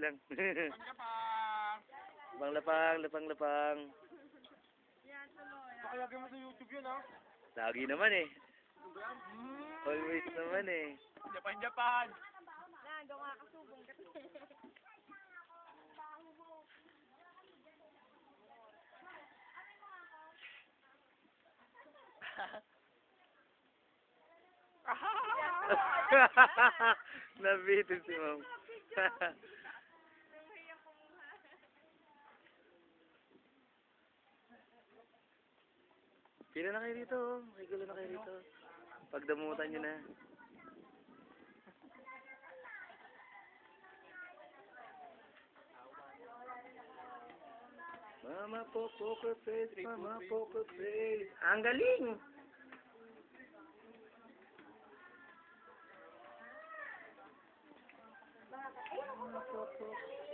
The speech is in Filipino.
lang. Lapang, lapang. Baka lagyan mo sa YouTube yun, ha? Lagi naman eh. Always naman eh. Japan! Nando nga kasubong ka. Nabitin si Ma'am. Pila na kayo rito, oh. May gulo na kayo rito. Pagdamutan nyo na. Mama po, poker face, mama poker face. Ang galing! Mama poker face.